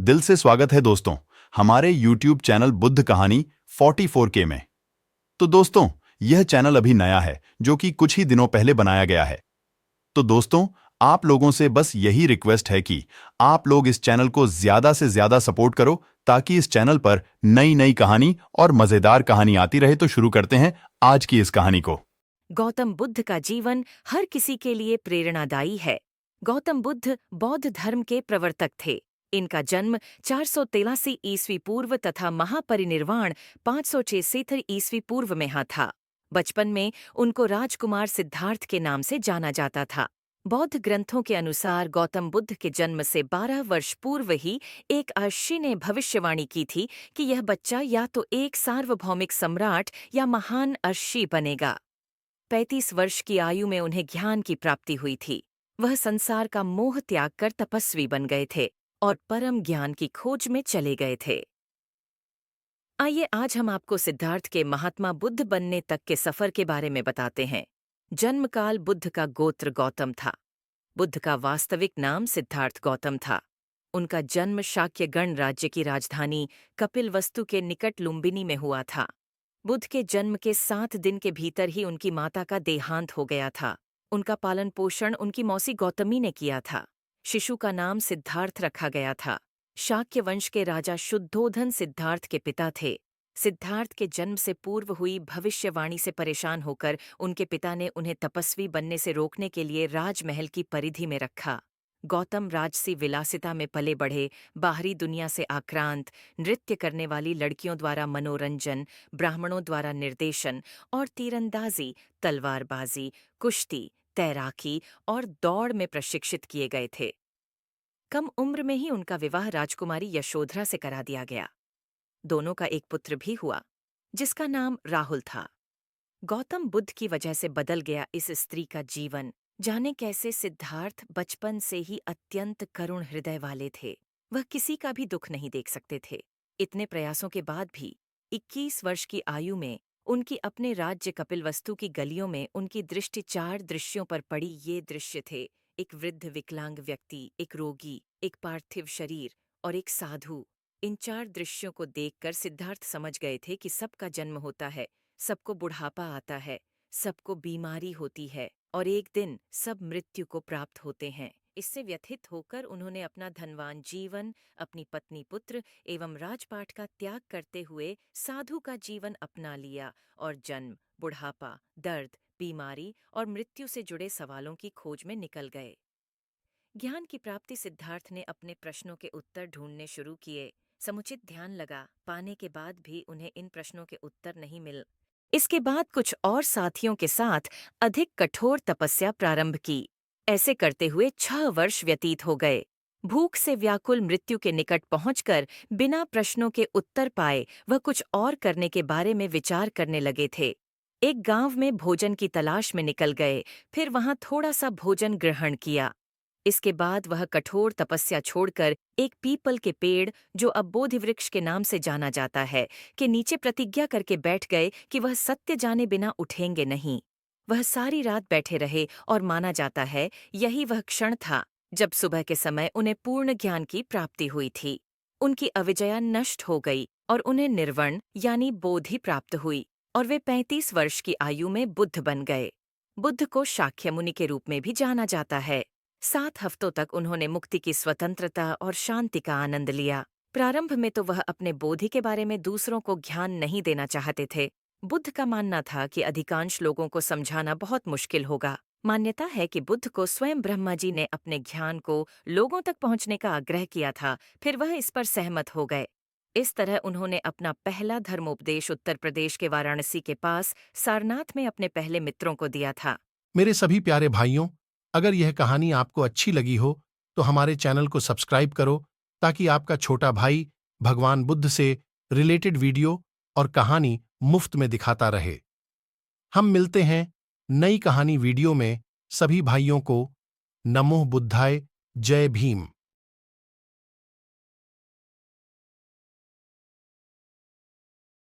दिल से स्वागत है दोस्तों हमारे YouTube चैनल बुद्ध कहानी 44K में। तो दोस्तों, यह चैनल अभी नया है जो कि कुछ ही दिनों पहले बनाया गया है। तो दोस्तों, आप लोगों से बस यही रिक्वेस्ट है कि आप लोग इस चैनल को ज्यादा से ज्यादा सपोर्ट करो ताकि इस चैनल पर नई नई कहानी और मजेदार कहानी आती रहे। तो शुरू करते हैं आज की इस कहानी को। गौतम बुद्ध का जीवन हर किसी के लिए प्रेरणादायी है। गौतम बुद्ध बौद्ध धर्म के प्रवर्तक थे। इनका जन्म 483 ईस्वी पूर्व तथा महापरिनिर्वाण 576 ईस्वी पूर्व में था। बचपन में उनको राजकुमार सिद्धार्थ के नाम से जाना जाता था। बौद्ध ग्रंथों के अनुसार गौतम बुद्ध के जन्म से 12 वर्ष पूर्व ही एक अर्षि ने भविष्यवाणी की थी कि यह बच्चा या तो एक सार्वभौमिक सम्राट या महान अर्षि बनेगा। 35 वर्ष की आयु में उन्हें ज्ञान की प्राप्ति हुई थी। वह संसार का मोह त्याग कर तपस्वी बन गए थे और परम ज्ञान की खोज में चले गए थे। आइए आज हम आपको सिद्धार्थ के महात्मा बुद्ध बनने तक के सफर के बारे में बताते हैं। जन्मकाल बुद्ध का गोत्र गौतम था। बुद्ध का वास्तविक नाम सिद्धार्थ गौतम था। उनका जन्म शाक्य गण राज्य की राजधानी कपिलवस्तु के निकट लुम्बिनी में हुआ था। बुद्ध के जन्म के 7 दिन के भीतर ही उनकी माता का देहांत हो गया था। उनका पालन पोषण उनकी मौसी गौतमी ने किया था। शिशु का नाम सिद्धार्थ रखा गया था। शाक्य वंश के राजा शुद्धोधन सिद्धार्थ के पिता थे। सिद्धार्थ के जन्म से पूर्व हुई भविष्यवाणी से परेशान होकर उनके पिता ने उन्हें तपस्वी बनने से रोकने के लिए राजमहल की परिधि में रखा। गौतम राजसी विलासिता में पले बढ़े, बाहरी दुनिया से आक्रांत, नृत्य करने वाली लड़कियों द्वारा मनोरंजन, ब्राह्मणों द्वारा निर्देशन और तीरंदाजी, तलवारबाजी, कुश्ती, तैराकी और दौड़ में प्रशिक्षित किए गए थे। कम उम्र में ही उनका विवाह राजकुमारी यशोधरा से करा दिया गया। दोनों का एक पुत्र भी हुआ जिसका नाम राहुल था। गौतम बुद्ध की वजह से बदल गया इस स्त्री का जीवन। जाने कैसे सिद्धार्थ बचपन से ही अत्यंत करुण हृदय वाले थे। वह किसी का भी दुख नहीं देख सकते थे। इतने प्रयासों के बाद भी 21 वर्ष की आयु में उनकी अपने राज्य कपिलवस्तु की गलियों में उनकी दृष्टि 4 दृश्यों पर पड़ी। ये दृश्य थे: एक वृद्ध विकलांग व्यक्ति, एक रोगी, एक पार्थिव शरीर और एक साधु। इन 4 दृश्यों को देखकर सिद्धार्थ समझ गए थे कि सबका जन्म होता है, सबको बुढ़ापा आता है, सबको बीमारी होती है और एक दिन सब मृत्यु को प्राप्त होते हैं। इससे व्यथित होकर उन्होंने अपना धनवान जीवन, अपनी पत्नी पुत्र एवं राजपाट का त्याग करते हुए साधु का जीवन अपना लिया और जन्म, बुढ़ापा, दर्द, बीमारी और मृत्यु से जुड़े सवालों की खोज में निकल गए। ज्ञान की प्राप्ति सिद्धार्थ ने अपने प्रश्नों के उत्तर ढूंढने शुरू किए। समुचित ध्यान लगा पाने के बाद भी उन्हें इन प्रश्नों के उत्तर नहीं मिल। इसके बाद कुछ और साथियों के साथ अधिक कठोर तपस्या प्रारंभ की। ऐसे करते हुए 6 वर्ष व्यतीत हो गए। भूख से व्याकुल मृत्यु के निकट पहुंचकर बिना प्रश्नों के उत्तर पाए वह कुछ और करने के बारे में विचार करने लगे थे। एक गांव में भोजन की तलाश में निकल गए, फिर वहां थोड़ा सा भोजन ग्रहण किया। इसके बाद वह कठोर तपस्या छोड़कर एक पीपल के पेड़, जो अब बोधि वृक्ष के नाम से जाना जाता है, के नीचे प्रतिज्ञा करके बैठ गए कि वह सत्य जाने बिना उठेंगे नहीं। वह सारी रात बैठे रहे और माना जाता है यही वह क्षण था जब सुबह के समय उन्हें पूर्ण ज्ञान की प्राप्ति हुई थी। उनकी अविजया नष्ट हो गई और उन्हें निर्वण यानी बोधि प्राप्त हुई और वे 35 वर्ष की आयु में बुद्ध बन गए। बुद्ध को शाक्य मुनि के रूप में भी जाना जाता है। 7 हफ्तों तक उन्होंने मुक्ति की स्वतंत्रता और शांति का आनंद लिया। प्रारंभ में तो वह अपने बोधि के बारे में दूसरों को ज्ञान नहीं देना चाहते थे। बुद्ध का मानना था कि अधिकांश लोगों को समझाना बहुत मुश्किल होगा। मान्यता है कि बुद्ध को स्वयं ब्रह्मा जी ने अपने ज्ञान को लोगों तक पहुंचने का आग्रह किया था, फिर वह इस पर सहमत हो गए। इस तरह उन्होंने अपना पहला धर्मोपदेश उत्तर प्रदेश के वाराणसी के पास सारनाथ में अपने पहले मित्रों को दिया था। मेरे सभी प्यारे भाइयों, अगर यह कहानी आपको अच्छी लगी हो तो हमारे चैनल को सब्सक्राइब करो ताकि आपका छोटा भाई भगवान बुद्ध से रिलेटेड वीडियो और कहानी मुफ्त में दिखाता रहे। हम मिलते हैं नई कहानी वीडियो में। सभी भाइयों को नमो बुद्धाय, जय भीम।